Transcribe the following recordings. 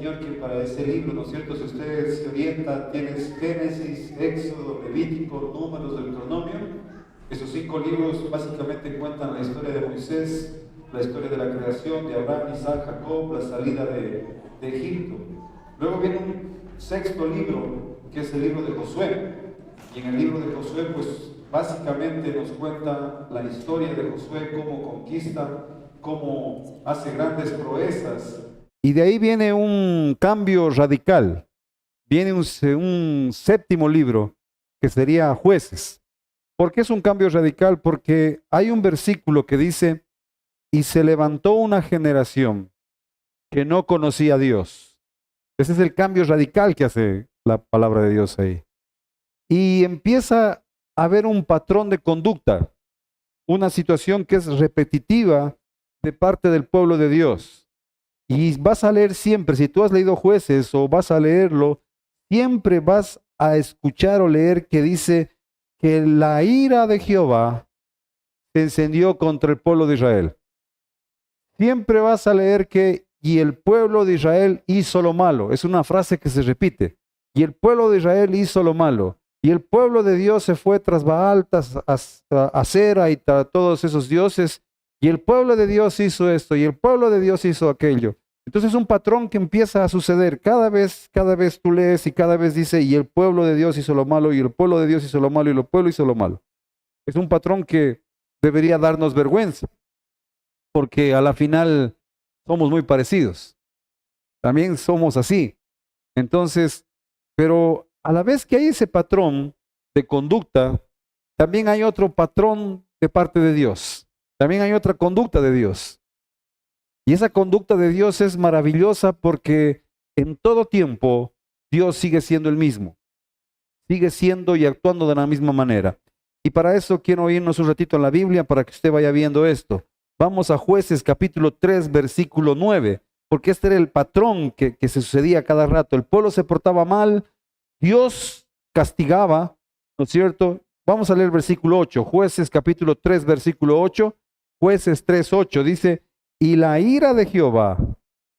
Señor que para ese libro, ¿no es cierto? Si usted se orienta, tienes Génesis, Éxodo, Levítico, Números, Deuteronomio. Esos 5 libros básicamente cuentan la historia de Moisés, la historia de la creación de Abraham, Isaac, Jacob, la salida de Egipto. Luego viene un 6.º libro, que es el libro de Josué. Y en el libro de Josué, pues básicamente nos cuenta la historia de Josué, cómo conquista, cómo hace grandes proezas. Y de ahí viene un cambio radical. Viene un 7.º libro, que sería Jueces. ¿Por qué es un cambio radical? Porque hay un versículo que dice, y se levantó una generación que no conocía a Dios. Ese es el cambio radical que hace la palabra de Dios ahí. Y empieza a haber un patrón de conducta, una situación que es repetitiva de parte del pueblo de Dios. Y vas a leer siempre, si tú has leído Jueces o vas a leerlo, siempre vas a escuchar o leer que dice que la ira de Jehová se encendió contra el pueblo de Israel. Siempre vas a leer que y el pueblo de Israel hizo lo malo. Es una frase que se repite. Y el pueblo de Israel hizo lo malo. Y el pueblo de Dios se fue tras Baal, tras Acera y tras todos esos dioses. Y el pueblo de Dios hizo esto. Y el pueblo de Dios hizo aquello. Entonces es un patrón que empieza a suceder. Cada vez tú lees y cada vez dice, y el pueblo de Dios hizo lo malo, y el pueblo de Dios hizo lo malo, y el pueblo hizo lo malo. Es un patrón que debería darnos vergüenza, porque a la final somos muy parecidos. También somos así. Entonces, pero a la vez que hay ese patrón de conducta, también hay otro patrón de parte de Dios. También hay otra conducta de Dios. Y esa conducta de Dios es maravillosa porque en todo tiempo Dios sigue siendo el mismo. Sigue siendo y actuando de la misma manera. Y para eso quiero irnos un ratito en la Biblia para que usted vaya viendo esto. Vamos a Jueces capítulo 3, versículo 9, porque este era el patrón que se sucedía cada rato. El pueblo se portaba mal, Dios castigaba, ¿no es cierto? Vamos a leer el versículo 8, Jueces capítulo 3, versículo 8, Jueces 3, 8, dice, y la ira de Jehová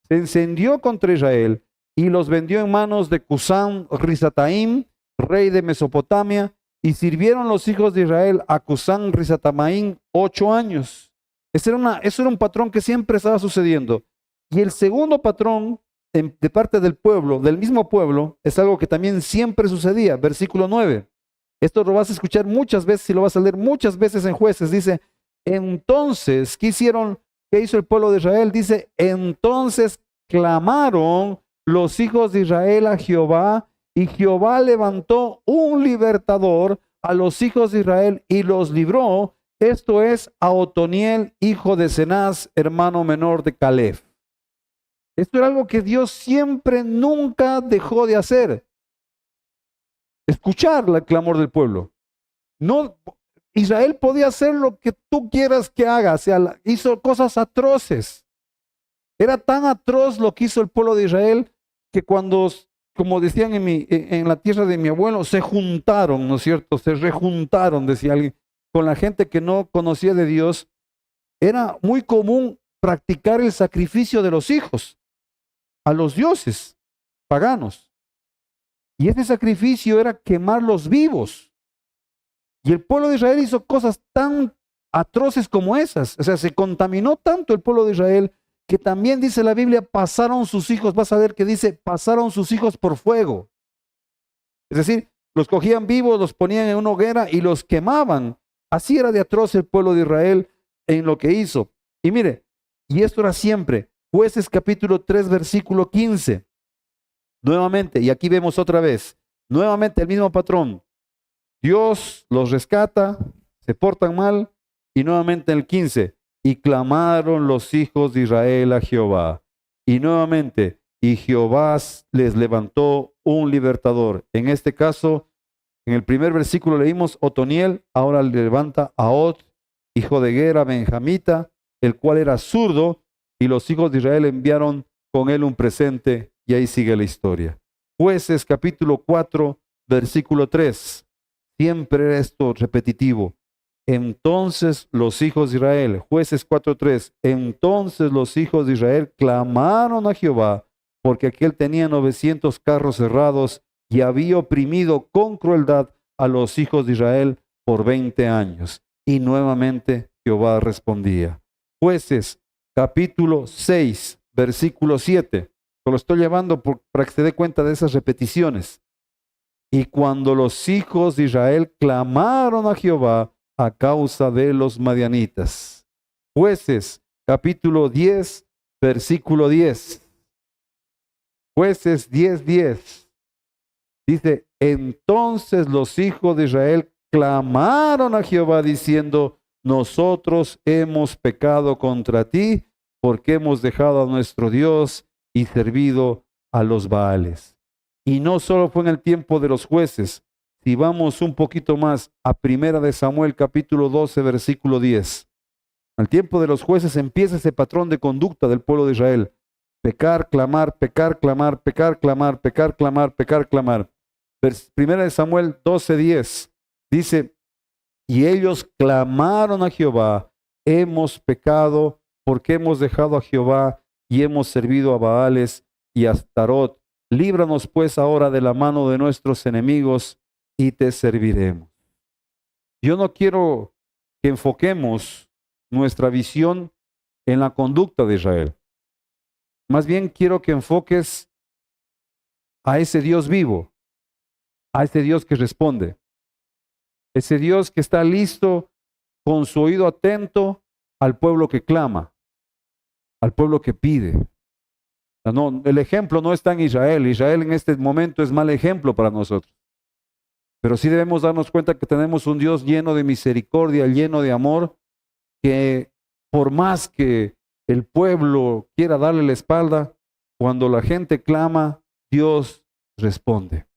se encendió contra Israel y los vendió en manos de Cusán Risataim, rey de Mesopotamia, y sirvieron los hijos de Israel a Cusán Risatamaim 8 años. Eso era un patrón que siempre estaba sucediendo. Y el segundo patrón de parte del pueblo, del mismo pueblo, es algo que también siempre sucedía. Versículo 9. Esto lo vas a escuchar muchas veces y lo vas a leer muchas veces en Jueces. Dice, entonces, ¿qué hizo el pueblo de Israel? Dice, entonces clamaron los hijos de Israel a Jehová, y Jehová levantó un libertador a los hijos de Israel y los libró. Esto es a Otoniel, hijo de Cenaz, hermano menor de Caleb. Esto era algo que Dios siempre, nunca dejó de hacer. Escuchar el clamor del pueblo. No, Israel podía hacer lo que tú quieras que haga. O sea, hizo cosas atroces. Era tan atroz lo que hizo el pueblo de Israel que cuando, como decían en la tierra de mi abuelo, se juntaron, ¿no es cierto? Se rejuntaron, decía alguien, con la gente que no conocía de Dios. Era muy común practicar el sacrificio de los hijos a los dioses paganos. Y ese sacrificio era quemarlos vivos. Y el pueblo de Israel hizo cosas tan atroces como esas. O sea, se contaminó tanto el pueblo de Israel que también dice la Biblia, pasaron sus hijos, vas a ver que dice, pasaron sus hijos por fuego. Es decir, los cogían vivos, los ponían en una hoguera y los quemaban. Así era de atroz el pueblo de Israel en lo que hizo. Y mire, y esto era siempre. Jueces capítulo 3, versículo 15. Nuevamente, y aquí vemos otra vez, nuevamente el mismo patrón. Dios los rescata, se portan mal, y nuevamente en el 15, y clamaron los hijos de Israel a Jehová. Y nuevamente, y Jehová les levantó un libertador. En este caso, en el primer versículo leímos Otoniel, ahora le levanta a Od, hijo de Gera, benjamita, el cual era zurdo, y los hijos de Israel enviaron con él un presente, y ahí sigue la historia. Jueces capítulo 4, versículo 3. Siempre era esto repetitivo. Entonces los hijos de Israel, Jueces 4:3, entonces los hijos de Israel clamaron a Jehová porque aquel tenía 900 carros cerrados y había oprimido con crueldad a los hijos de Israel por 20 años. Y nuevamente Jehová respondía. Jueces, capítulo 6, versículo 7. Lo estoy llevando para que se dé cuenta de esas repeticiones. Y cuando los hijos de Israel clamaron a Jehová a causa de los madianitas. Jueces, capítulo 10, versículo 10. Jueces 10:10. Dice, entonces los hijos de Israel clamaron a Jehová diciendo, nosotros hemos pecado contra ti porque hemos dejado a nuestro Dios y servido a los Baales. Y no solo fue en el tiempo de los jueces. Si vamos un poquito más a Primera de Samuel capítulo 12 versículo 10. Al tiempo de los jueces empieza ese patrón de conducta del pueblo de Israel. Pecar, clamar, pecar, clamar, pecar, clamar, pecar, clamar, pecar, clamar. Primera de Samuel 12:10 dice, y ellos clamaron a Jehová, hemos pecado porque hemos dejado a Jehová y hemos servido a Baales y a Astarot. Líbranos pues ahora de la mano de nuestros enemigos y te serviremos. Yo no quiero que enfoquemos nuestra visión en la conducta de Israel. Más bien quiero que enfoques a ese Dios vivo, a ese Dios que responde, ese Dios que está listo con su oído atento al pueblo que clama, al pueblo que pide. No, el ejemplo no está en Israel. Israel en este momento es mal ejemplo para nosotros. Pero sí debemos darnos cuenta que tenemos un Dios lleno de misericordia, lleno de amor, que por más que el pueblo quiera darle la espalda, cuando la gente clama, Dios responde.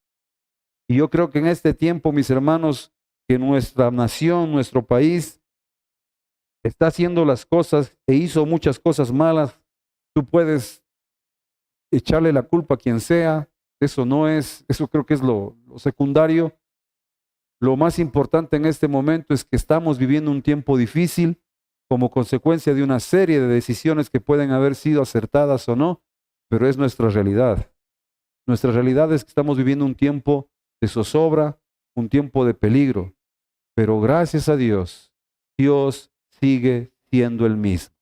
Y yo creo que en este tiempo, mis hermanos, que nuestra nación, nuestro país, está haciendo las cosas e hizo muchas cosas malas. Tú puedes echarle la culpa a quien sea. Eso creo que es lo secundario. Lo más importante en este momento es que estamos viviendo un tiempo difícil como consecuencia de una serie de decisiones que pueden haber sido acertadas o no, pero es nuestra realidad. Nuestra realidad es que estamos viviendo un tiempo de zozobra, un tiempo de peligro, pero gracias a Dios, Dios sigue siendo el mismo.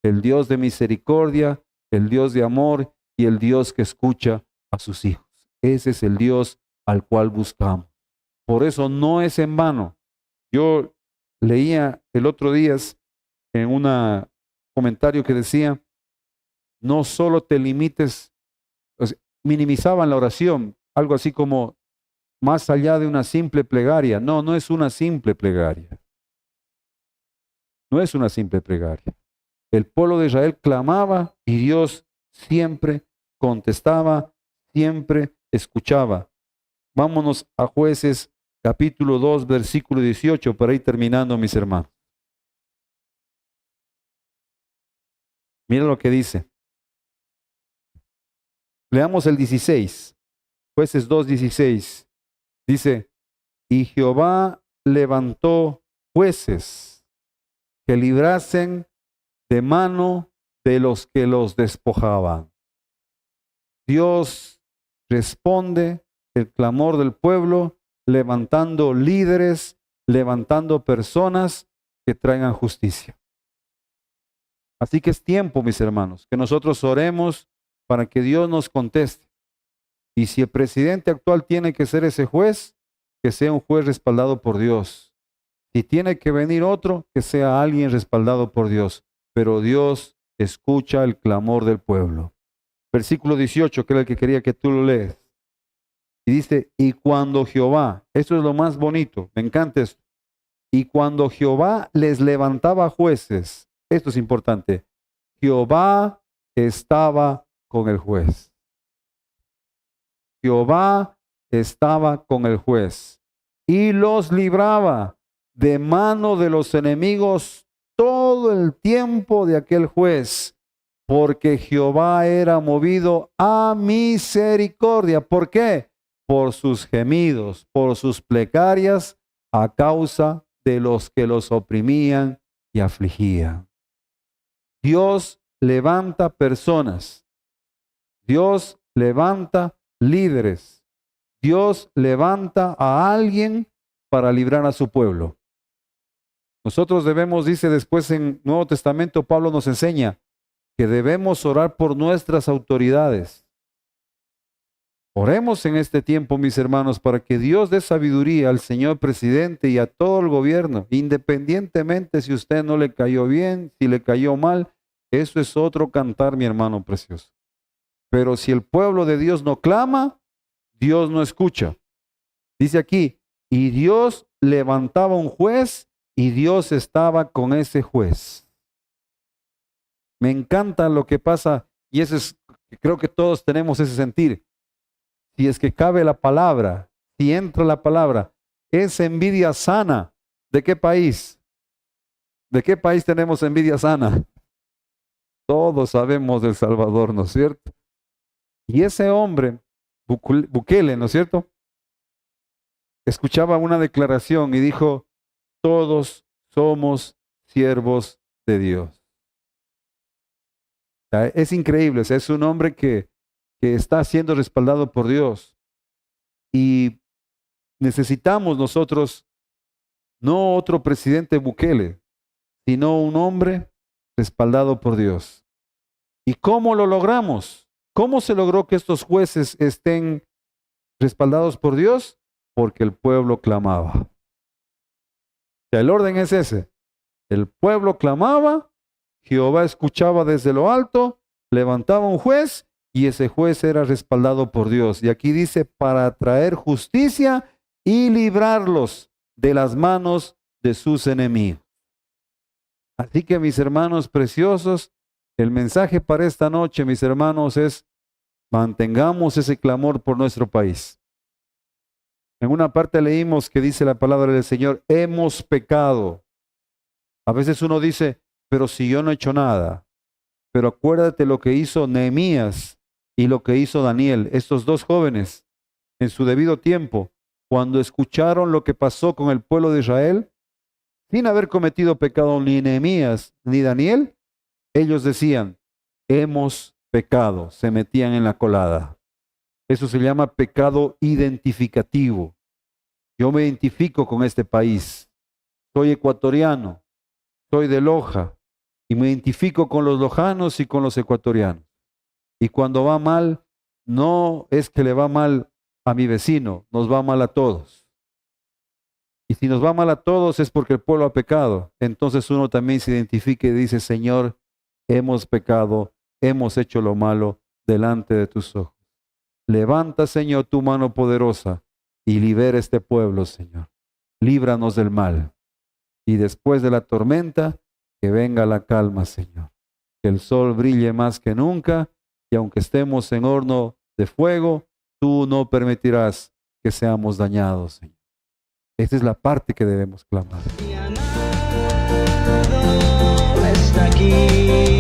El Dios de misericordia, el Dios de amor y el Dios que escucha a sus hijos. Ese es el Dios al cual buscamos. Por eso no es en vano. Yo leía el otro día en un comentario que decía, no solo te limites, minimizaban la oración, algo así como más allá de una simple plegaria. No, no es una simple plegaria. No es una simple plegaria. El pueblo de Israel clamaba y Dios siempre contestaba, siempre escuchaba. Vámonos a Jueces capítulo 2, versículo 18, para ir terminando, mis hermanos. Mira lo que dice. Leamos el 16. Jueces 2, 16. Dice, y Jehová levantó jueces que librasen de mano de los que los despojaban. Dios responde el clamor del pueblo, levantando líderes, levantando personas que traigan justicia. Así que es tiempo, mis hermanos, que nosotros oremos para que Dios nos conteste. Y si el presidente actual tiene que ser ese juez, que sea un juez respaldado por Dios. Si tiene que venir otro, que sea alguien respaldado por Dios. Pero Dios escucha el clamor del pueblo. Versículo 18, que era el que quería que tú lo lees. Y dice, y cuando Jehová, esto es lo más bonito, me encanta esto. Y cuando Jehová les levantaba jueces, esto es importante, Jehová estaba con el juez. Jehová estaba con el juez y los libraba de mano de los enemigos todo el tiempo de aquel juez, porque Jehová era movido a misericordia. ¿Por qué? Por sus gemidos, por sus plegarias, a causa de los que los oprimían y afligían. Dios levanta personas. Dios levanta líderes. Dios levanta a alguien para librar a su pueblo. Nosotros debemos, dice después en Nuevo Testamento, Pablo nos enseña que debemos orar por nuestras autoridades. Oremos en este tiempo, mis hermanos, para que Dios dé sabiduría al señor presidente y a todo el gobierno, independientemente si usted no le cayó bien, si le cayó mal. Eso es otro cantar, mi hermano precioso. Pero si el pueblo de Dios no clama, Dios no escucha. Dice aquí, y Dios levantaba un juez y Dios estaba con ese juez. Me encanta lo que pasa y eso es, creo que todos tenemos ese sentir. Si es que cabe la palabra, si entra la palabra, es envidia sana. ¿De qué país? ¿De qué país tenemos envidia sana? Todos sabemos del Salvador, ¿no es cierto? Y ese hombre, Bukele, ¿no es cierto? Escuchaba una declaración y dijo, todos somos siervos de Dios. O sea, es increíble, o sea, es un hombre que está siendo respaldado por Dios. Y necesitamos nosotros no otro presidente Bukele, sino un hombre respaldado por Dios. ¿Y cómo lo logramos? ¿Cómo se logró que estos jueces estén respaldados por Dios? Porque el pueblo clamaba. O sea, el orden es ese. El pueblo clamaba, Jehová escuchaba desde lo alto, levantaba un juez y ese juez era respaldado por Dios. Y aquí dice, para traer justicia y librarlos de las manos de sus enemigos. Así que mis hermanos preciosos, el mensaje para esta noche, mis hermanos, es mantengamos ese clamor por nuestro país. En una parte leímos que dice la palabra del Señor, hemos pecado. A veces uno dice, pero si yo no he hecho nada. Pero acuérdate lo que hizo Nehemías y lo que hizo Daniel, estos dos jóvenes, en su debido tiempo, cuando escucharon lo que pasó con el pueblo de Israel, sin haber cometido pecado ni Nehemías ni Daniel, ellos decían, hemos pecado, se metían en la colada. Eso se llama pecado identificativo. Yo me identifico con este país. Soy ecuatoriano, soy de Loja y me identifico con los lojanos y con los ecuatorianos. Y cuando va mal, no es que le va mal a mi vecino, nos va mal a todos. Y si nos va mal a todos es porque el pueblo ha pecado. Entonces uno también se identifica y dice, Señor, hemos pecado, hemos hecho lo malo delante de tus ojos. Levanta, Señor, tu mano poderosa y libera este pueblo, Señor. Líbranos del mal. Y después de la tormenta, que venga la calma, Señor. Que el sol brille más que nunca y aunque estemos en horno de fuego, tú no permitirás que seamos dañados, Señor. Esta es la parte que debemos clamar. Mi amado está aquí.